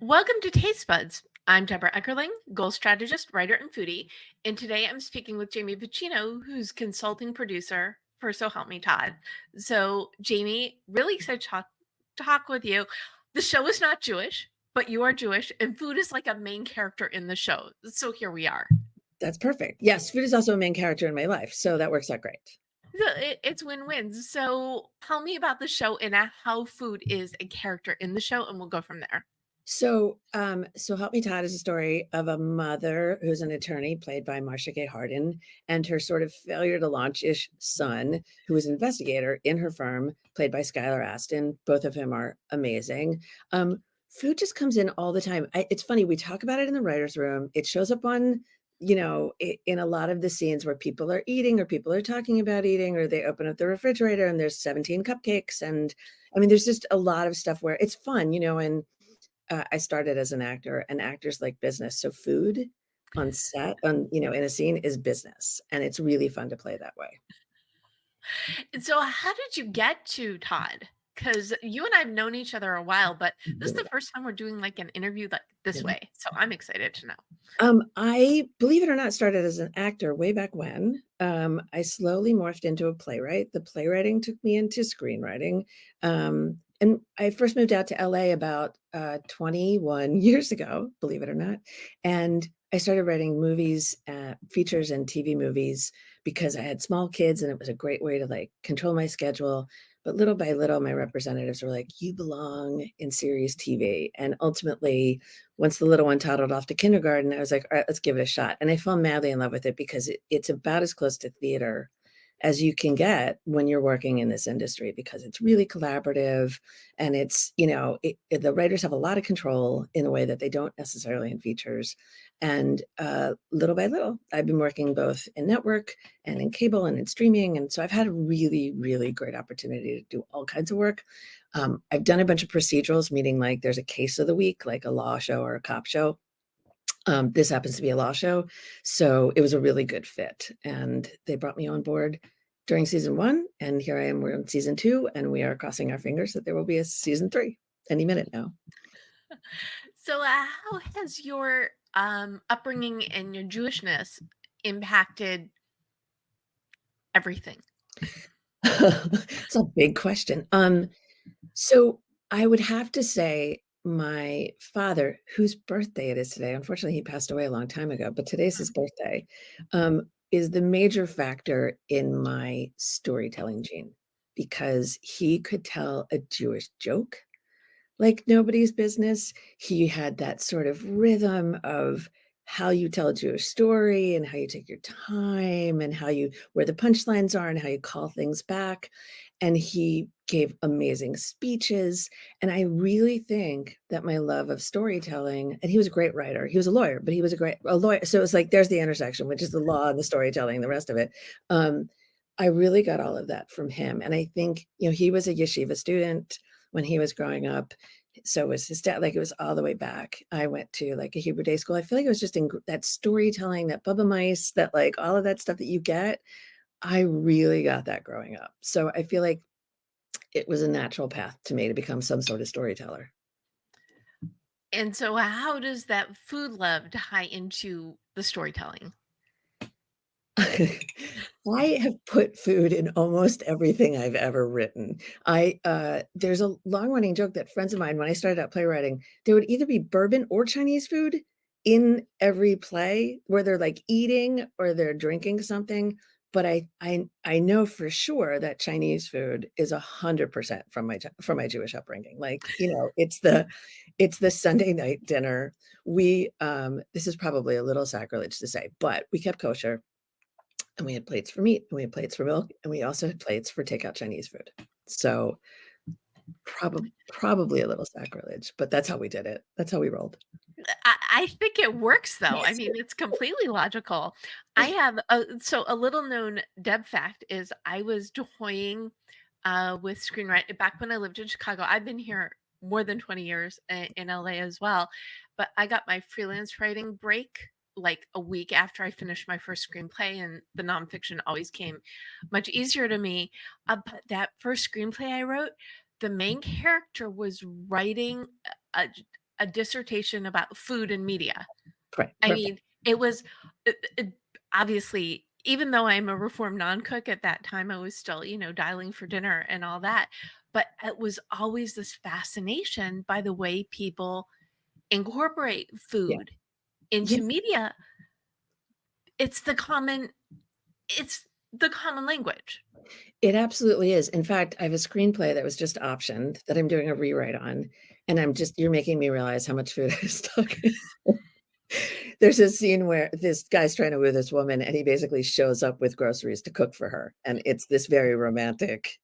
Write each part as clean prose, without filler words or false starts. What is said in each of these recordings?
Welcome to Taste Buds. I'm Debra Eckerling, goal strategist, writer, and foodie. And today I'm speaking with Jamie Pachino, who's consulting producer for So Help Me Todd. So, Jamie, really excited to talk with you. The show is not Jewish, but you are Jewish, and food is like a main character in the show. So here we are. That's perfect. Yes, food is also a main character in my life, so that works out great. So it's win-wins. So tell me about the show and how food is a character in the show, and we'll go from there. So Help Me Todd is a story of a mother who's an attorney, played by Marcia Harden, and her sort of failure to launch-ish son, who is an investigator in her firm, played by Skyler Astin. Both of them are amazing. Food just comes in all the time. It's funny, we talk about it in the writer's room. It shows up on, in a lot of the scenes where people are eating or people are talking about eating, or they open up the refrigerator and there's 17 cupcakes. And I mean, there's just a lot of stuff where it's fun, and I started as an actor, and actors like business. So food on set, in a scene is business, and it's really fun to play that way. And so how did you get to Todd? Because you and I have known each other a while, but this is the first time we're doing like an interview like this Yeah. way. So I'm excited to know. I, believe it or not, started as an actor way back when. I slowly morphed into a playwright. The playwriting took me into screenwriting. And I first moved out to LA about 21 years ago, believe it or not. And I started writing movies, features and TV movies because I had small kids and it was a great way to like control my schedule. But little by little, my representatives were like, you belong in series TV. And ultimately, once the little one toddled off to kindergarten, I was like, all right, let's give it a shot. And I fell madly in love with it because it's about as close to theater as you can get when you're working in this industry, because it's really collaborative, and it's, the writers have a lot of control in a way that they don't necessarily in features. And little by little, I've been working both in network and in cable and in streaming. And so I've had a really, really great opportunity to do all kinds of work. I've done a bunch of procedurals, meaning like there's a case of the week, like a law show or a cop show. This happens to be a law show. So it was a really good fit. And they brought me on board during season one. And here I am, we're in season two, and we are crossing our fingers that there will be a season three any minute now. So how has your upbringing and your Jewishness impacted everything? It's a big question. So I would have to say my father, whose birthday it is today, unfortunately, he passed away a long time ago, but today's his birthday, is the major factor in my storytelling gene, because he could tell a Jewish joke like nobody's business. He had that sort of rhythm of how you tell a Jewish story and how you take your time and where the punchlines are and how you call things back. And he gave amazing speeches. And I really think that my love of storytelling, and he was a great writer. He was a lawyer, but he was a lawyer. So it's like there's the intersection, which is the law and the storytelling, the rest of it. Um, I really got all of that from him. And I think, he was a yeshiva student when he was growing up. So was his dad. Like, it was all the way back. I went to like a Hebrew day school. I feel like it was just in that storytelling, that Bubba Mice, that like all of that stuff that you get. I really got that growing up. So I feel like it was a natural path to me to become some sort of storyteller. And so how does that food love tie into the storytelling? I have put food in almost everything I've ever written. There's a long running joke that friends of mine, when I started out playwriting, there would either be bourbon or Chinese food in every play where they're like eating or they're drinking something. But I know for sure that Chinese food is 100% from my Jewish upbringing. Like, it's the Sunday night dinner. This is probably a little sacrilege to say, but we kept kosher, and we had plates for meat, and we had plates for milk, and we also had plates for takeout Chinese food. So probably a little sacrilege, but that's how we did it. That's how we rolled. I think it works though. I Yes. mean, it's completely logical. I have a little known Deb fact is I was toying with screenwriting back when I lived in Chicago. I've been here more than 20 years in LA as well, but I got my freelance writing break like a week after I finished my first screenplay, and the nonfiction always came much easier to me. But that first screenplay I wrote, the main character was writing a, a dissertation about food and media. Right, I perfect. mean, it was it obviously, even though I'm a reformed non-cook at that time, I was still, dialing for dinner and all that, but it was always this fascination by the way people incorporate Yeah. food into Yes, media. It's the common it's the common language. it absolutely is. In fact, I have a screenplay that was just optioned that I'm doing a rewrite on, and you're making me realize how much food I was talking. There's a scene where this guy's trying to woo this woman, and he basically shows up with groceries to cook for her, and it's this very romantic,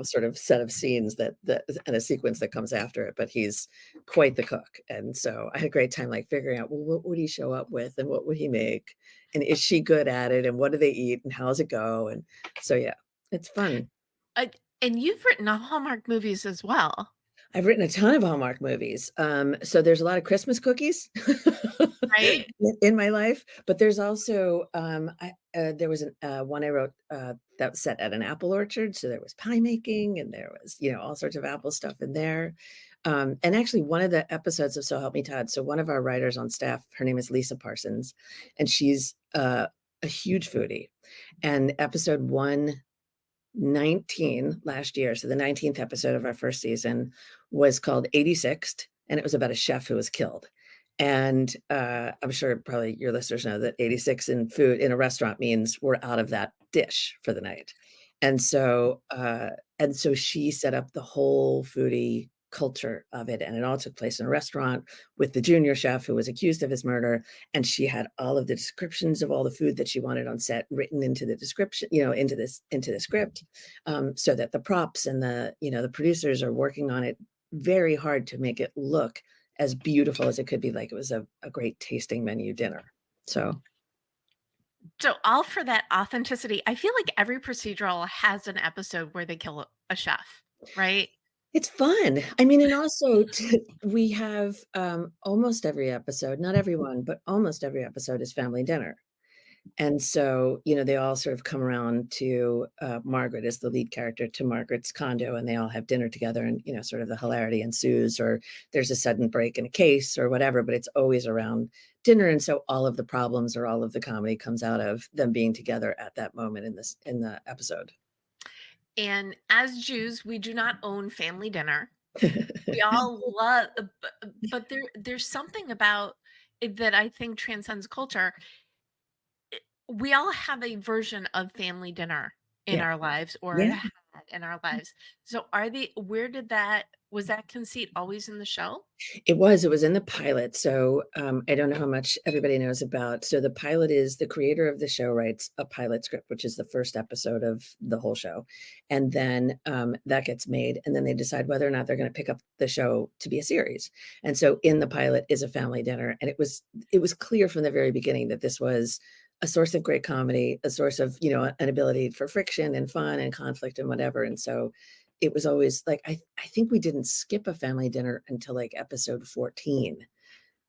sort of set of scenes that and a sequence that comes after it, but he's quite the cook, and so I had a great time, like, figuring out, well, what would he show up with, and what would he make, and is she good at it, and what do they eat, and how does it go, and so, yeah, it's fun. Uh, and you've written Hallmark movies as well, I've written a ton of Hallmark movies. So there's a lot of Christmas cookies right? in my life, but there's also there was one I wrote that was set at an apple orchard, so there was pie making, and there was all sorts of apple stuff in there. And actually, one of the episodes of So Help Me Todd. So one of our writers on staff, her name is Lisa Parsons, and she's a huge foodie. And episode 119 last year. So the 19th episode of our first season was called 86th, and it was about a chef who was killed. And I'm sure probably your listeners know that 86 in food in a restaurant means we're out of that dish for the night. And so she set up the whole foodie culture of it. And it all took place in a restaurant with the junior chef who was accused of his murder. And she had all of the descriptions of all the food that she wanted on set written into the description, into the script, so that the props and the producers are working on it very hard to make it look as beautiful as it could be, like it was a great tasting menu dinner. So So all for that authenticity. I feel like every procedural has an episode where they kill a chef, right? it's fun. I mean, and also we have almost every episode, not every one, but almost every episode is family dinner. And so, they all sort of come around to Margaret as the lead character to Margaret's condo, and they all have dinner together, and sort of the hilarity ensues, or there's a sudden break in a case or whatever, but it's always around dinner. And so all of the problems or all of the comedy comes out of them being together at that moment in the episode. And as Jews, we do not own family dinner. We all love, but there's something about it that I think transcends culture. We all have a version of family dinner in Yeah. our lives or Yeah. had in our lives. So where did that was that conceit always in the show? It was in the pilot, so, I don't know how much everybody knows about so the pilot is the creator of the show writes a pilot script, which is the first episode of the whole show, and then, that gets made, and then they decide whether or not they're gonna pick up the show to be a series, and so in the pilot is a family dinner, and it was clear from the very beginning that this was a source of great comedy, a source of, an ability for friction and fun and conflict and whatever, and so it was always like I think we didn't skip a family dinner until, like, episode 14.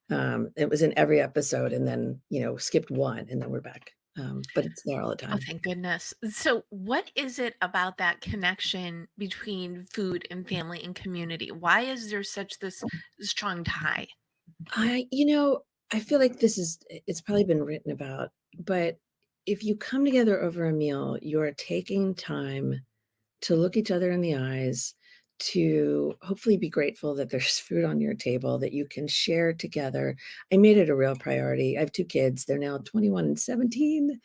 It was in every episode and then, skipped one, and then we're back. But it's there all the Oh, time. thank goodness. So what is it about that connection between food and family and community? Why is there such this strong tie? I you know, I feel like it's probably been written about, but if you come together over a meal, you're taking time to look each other in the eyes, to hopefully be grateful that there's food on your table that you can share together. I made it a real priority. I have 2 kids. They're now 21 and 17,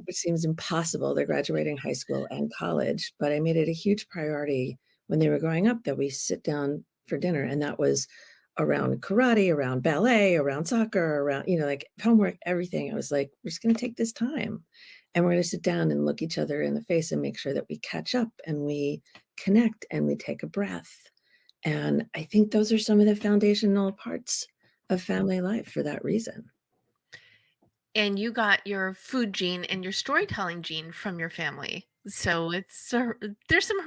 which seems impossible. They're graduating high school and college, but I made it a huge priority when they were growing up that we sit down for dinner, and that was around karate, around ballet, around soccer, around, like homework, everything. I was like, we're just going to take this time and we're going to sit down and look each other in the face and make sure that we catch up and we connect and we take a breath. And I think those are some of the foundational parts of family life for that reason. And you got your food gene and your storytelling gene from your family. So there's some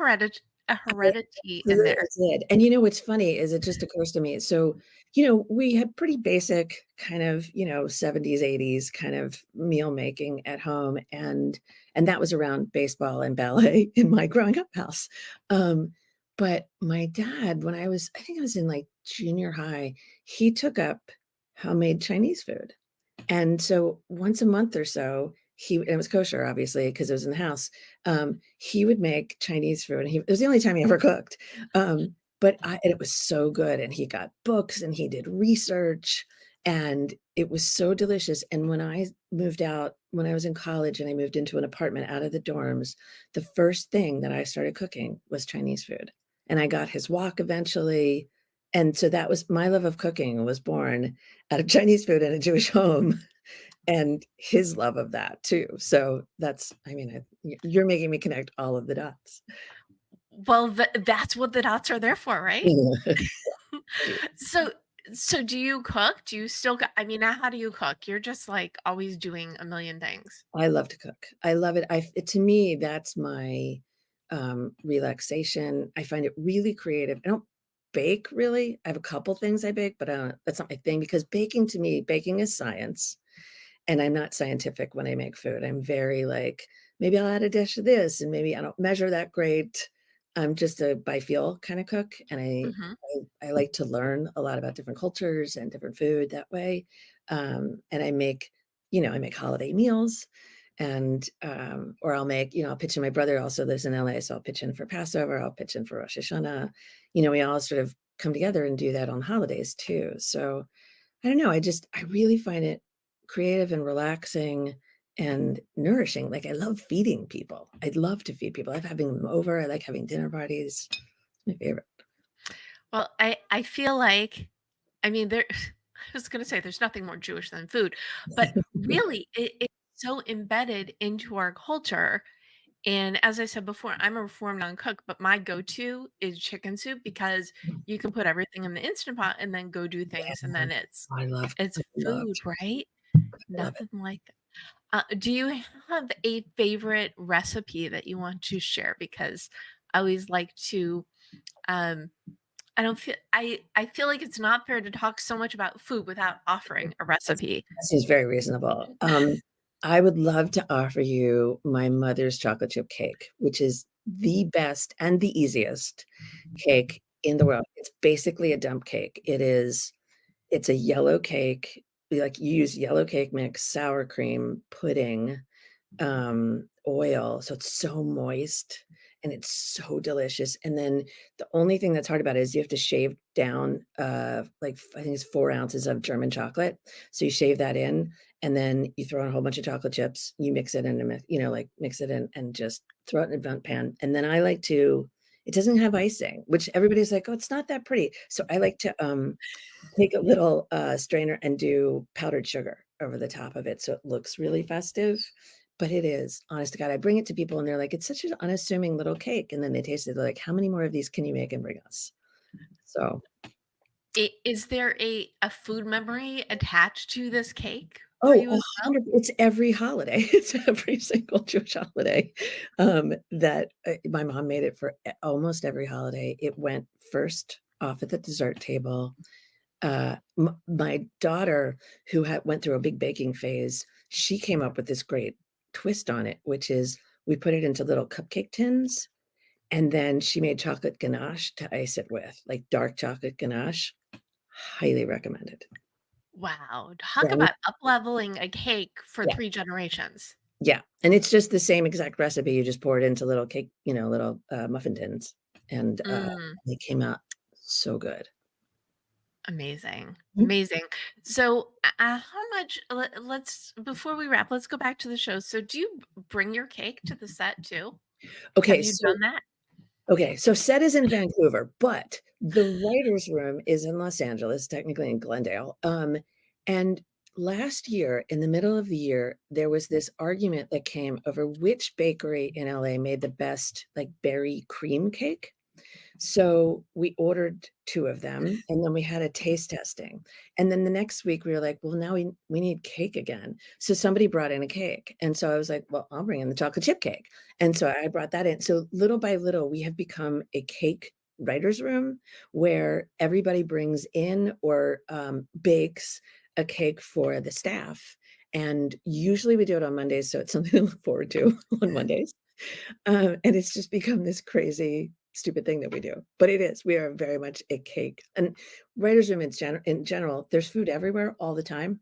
a heredity in Absolutely there. did. And what's funny is it just occurs to me. So, we had pretty basic kind of, 70s, 80s kind of meal making at home. And that was around baseball and ballet in my growing up house. Um, But my dad, when I think I was in, like, junior high, he took up homemade Chinese food. And so once a month or so, and it was kosher, obviously, because it was in the house, he would make Chinese food, and it was the only time he ever cooked, and it was so good, and he got books, and he did research, and it was so delicious, and when I was in college and I moved into an apartment out of the dorms, the first thing that I started cooking was Chinese food, and I got his wok eventually, and so that was my love of cooking was born out of Chinese food in a Jewish home and his love of that too. So that's I mean, you're making me connect all of the dots. Well, that's what the dots are there for, right? Yeah. So so do you cook? Do you still I mean, how do you cook? You're just, like, always doing a million things. I love to cook. I love it. To me, that's my, relaxation. I find it really creative. I don't bake really. I have a couple things I bake, but I don't that's not my thing because baking to me, baking is science. And I'm not scientific when I make food. I'm very like, maybe I'll add a dish of this and maybe I don't measure that great. I'm just a by feel kind of cook. And Mhm. I like to learn a lot about different cultures and different food that way. And I make holiday meals and or I'll make, I'll pitch in. My brother also lives in LA, so I'll pitch in for Passover, I'll pitch in for Rosh Hashanah. We all sort of come together and do that on holidays too. So I don't know, I really find it creative and relaxing and nourishing, like, I love feeding people. I'd love to feed people. I love having them over, I like having dinner parties. It's my favorite. Well, I feel like I mean, there I was gonna say there's nothing more Jewish than food, but really, it's so embedded into our culture, and as I said before, I'm a reformed non-cook, but my go-to is chicken soup because you can put everything in the Instant Pot and then go do things, and then it's I love food, right? I love it. Nothing like it. Do you have a favorite recipe that you want to share? Because I always like to, um I don't feel I feel like it's not fair to talk so much about food without offering a That's recipe. that seems very reasonable. I would love to offer you my mother's chocolate chip cake, which is the best and the easiest cake in the world. It's basically a dump cake. It's a yellow cake, you use yellow cake mix, sour cream, pudding, oil, so it's so moist and it's so delicious, and then the only thing that's hard about it is you have to shave down, I think it's 4 ounces of German chocolate, so you shave that in, and then you throw in a whole bunch of chocolate chips, you mix it in a mix it in and just throw it in a front pan, and then I like to it doesn't have icing, which everybody's like, "Oh, it's not that pretty," so I like to, take a little, strainer and do powdered sugar over the top of it so it looks really festive, but it is, honest to God, I bring it to people and they're like, "It's such an unassuming little cake," and then they taste it, they're like, "How many more of these can you make and bring us?" So Is there a food memory attached to this cake for oh, you as well? 100 it's every holiday, it's every single Jewish holiday, that, my mom made it for almost every holiday. It went first off at the dessert table. My daughter, who went through a big baking phase, she came up with this great twist on it, which is we put it into little cupcake tins, and then she made chocolate ganache to ice it with, like dark chocolate ganache. Highly recommended. Wow, Yeah, talk about up-leveling a cake for yeah, 3 generations. yeah, and it's just the same exact recipe, you just pour it into little cake, little, muffin tins, and, Mm, they came out so good. amazing, Mhm. amazing. So, how much let's before we wrap, let's go back to the show. So, do you bring your cake to the set too? Have Okay, you so done that? set is in Vancouver, but the writer's room is in Los Angeles, technically in Glendale. And last year, in the middle of the year, there was this argument that came over which bakery in LA made the best like berry cream cake. So we ordered 2 of them, and then we had a taste testing. And then the next week, we were like, "Well, now we need cake again." So somebody brought in a cake, and so I was like, "Well, I'll bring in the chocolate chip cake." And so I brought that in. So little by little, we have become a cake writer's room where everybody brings in or, bakes a cake for the staff, and usually we do it on Mondays, so it's something to look forward to on Mondays. And it's just become this crazy stupid thing that we do, but it is. We are very much a cake. And writers' room in general, there's food everywhere all the time,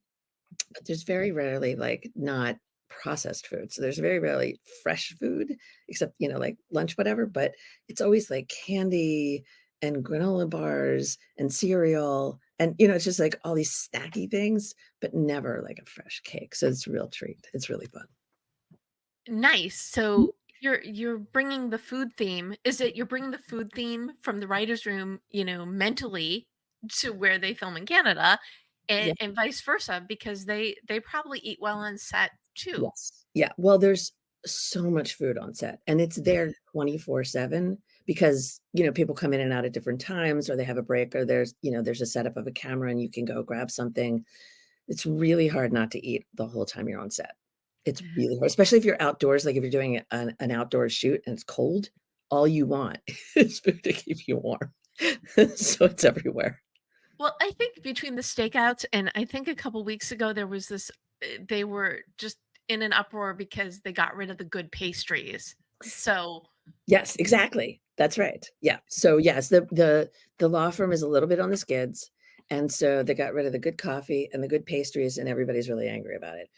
but there's very rarely like not processed food. So there's very rarely fresh food, except, like lunch, whatever. But it's always like candy and granola bars and cereal. And, it's just like all these snacky things, but never like a fresh cake. So it's a real treat. It's really fun. Nice. Mhm. So you're bringing the food theme. Is it you're bringing the food theme from the writers' room, mentally to where they film in Canada, Yeah. and vice versa because they probably eat well on set too. Yes. Yeah. Well, there's so much food on set and it's there 24/7 because, people come in and out at different times or they have a break or there's a setup of a camera and you can go grab something. It's really hard not to eat the whole time you're on set. It's really hard, especially if you're outdoors, like if you're doing an outdoor shoot and it's cold, all you want is food to keep you warm. So it's everywhere. Well, I think between the stakeouts and I think a couple weeks ago there was this they were just in an uproar because they got rid of the good pastries. So, Yes, exactly. That's right. Yeah. So, yes, the law firm is a little bit on the skids, and so they got rid of the good coffee and the good pastries, and everybody's really angry about it.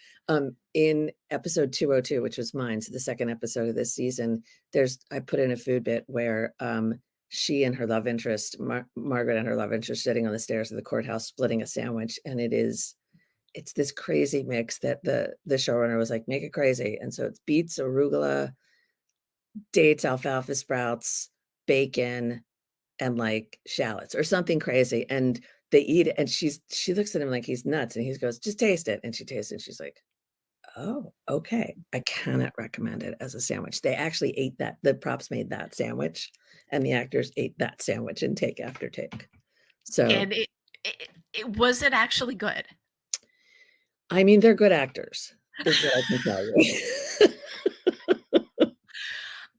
In episode 202, which was mine, so the second episode of this season, I put in a food bit where, she and her love interest, Margaret and her love interest sitting on the stairs of the courthouse splitting a sandwich, and it's this crazy mix that the showrunner was like, "Make it crazy," and so it's beets, arugula, dates, alfalfa sprouts, bacon, and, like, shallots or something crazy, and they eat it, and she looks at him like he's nuts, and he goes, "Just taste it," and she tastes it, and she's like, "Oh, okay. I cannot recommend it as a sandwich." They actually ate that the props made that sandwich, and the actors ate that sandwich in take after take. So, and it was it actually good? I mean, they're good actors, is what I can tell you.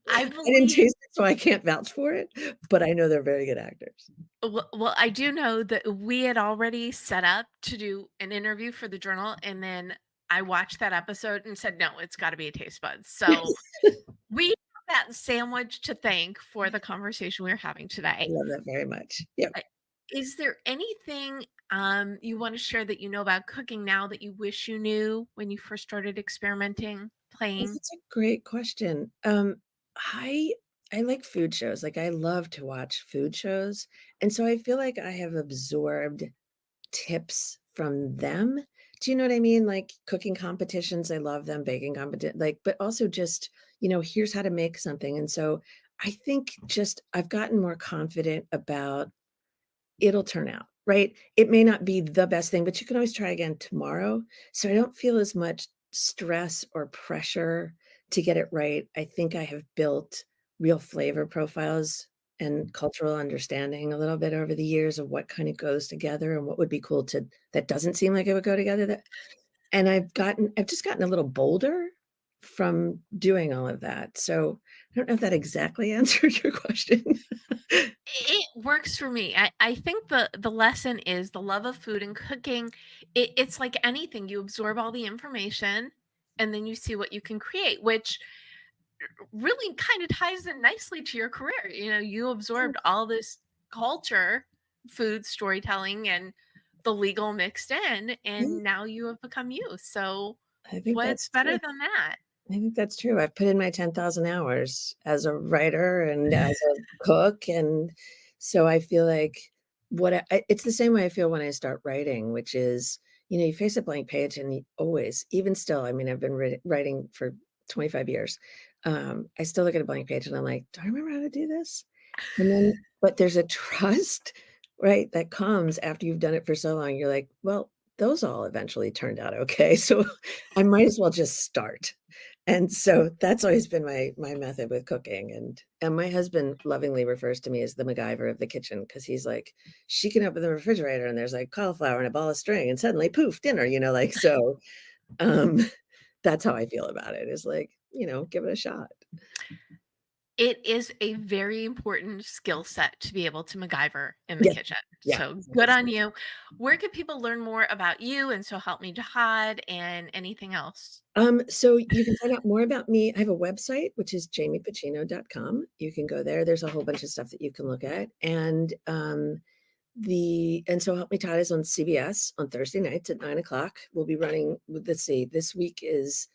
I I didn't believe taste it, so I can't vouch for it, but I know they're very good actors. well, I do know that we had already set up to do an interview for the journal, and then I watched that episode and said, "No, it's gotta be a taste buds." So, we have that sandwich to thank for the conversation we're having I today. love that very much. Yep. I Is there anything, you wanna share that you know about cooking now that you wish you knew when you first started experimenting, playing? That's a great question. I I like food shows, like, I love to watch food shows, and so I feel like I have absorbed tips from them. Do you know what I mean? Like, cooking competitions, I love them, baking like, but also just, here's how to make something, and so I think just I've gotten more confident about it'll turn out, right? It may not be the best thing, but you can always try again tomorrow. So I don't feel as much stress or pressure to get it right. I think I have built real flavor profiles and cultural understanding a little bit over the years of what kind of goes together and what would be cool to that doesn't seem like it would go together that and I've just gotten a little bolder from doing all of that. So I don't know if that exactly answered your question. It works for me. I think the lesson is the love of food and cooking. It's like anything. You absorb all the information and then you see what you can create, which really kind of ties in nicely to your career. You absorbed all this culture, food, storytelling, and the legal mixed in, and now you have become you. So I think what's that's better true. than that? I think that's true. I've put in my 10,000 hours as a writer and as a cook, and so I feel like it's the same way I feel when I start writing, which is, you face a blank page and you always, even still, I mean, I've been writing for 25 years. I still look at a blank page and I'm like, "Do I remember how to do this?" And then but there's a trust, right, that comes after you've done it for so long. You're like, "Well, those all eventually turned out okay, so I might as well just start." And so that's always been my method with cooking, and my husband lovingly refers to me as the MacGyver of the kitchen because he's like, "She can open the refrigerator and there's, like, cauliflower and a ball of string, and suddenly, poof, dinner," like, so, um, that's how I feel about it, is like, give it a shot. It is a very important skill set to be able to MacGyver in the Yeah. kitchen. Yeah. So It good is. on you. Where can people learn more about you and So Help Me Todd and anything else? So you can find out more about me. I have a website, which is jamiepachino.com. You can go there. There's a whole bunch of stuff that you can look at. And So Help Me Todd is on CBS on Thursday nights at 9 o'clock. We'll be running, let's see, this week is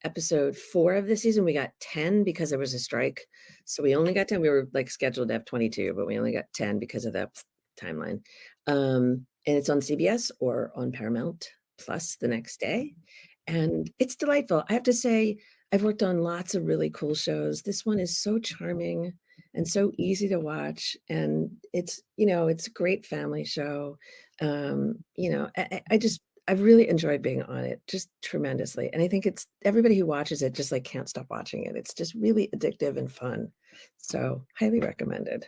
episode 4 of the season. We got 10 because there was a strike. So we only got 10. We were like scheduled to have 22, but we only got 10 because of that timeline. And it's on CBS or on Paramount Plus the next day. And it's delightful. I have to say, I've worked on lots of really cool shows. This one is so charming and so easy to watch. And it's a great family show. I've really enjoyed being on it just tremendously. And I think it's everybody who watches it just like can't stop watching it. It's just really addictive and fun. So highly recommended.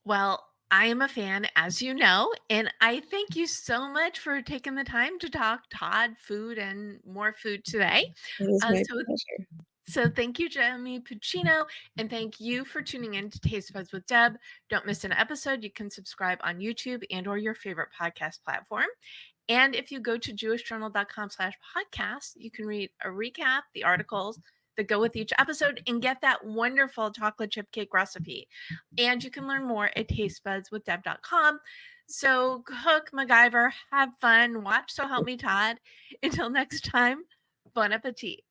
Well, I am a fan, as you know, and I thank you so much for taking the time to talk Todd food and more food today. It is Uh, my so, pleasure. so thank you, Jamie Pachino, and thank you for tuning in to Taste Buds with Deb. Don't miss an episode. You can subscribe on YouTube and/or your favorite podcast platform. And if you go to jewishjournal.com/podcast, you can read a recap, the articles that go with each episode, and get that wonderful chocolate chip cake recipe. And you can learn more at tastebudswithdeb.com. So cook, MacGyver, have fun, watch So Help Me Todd. Until next time, bon appetit.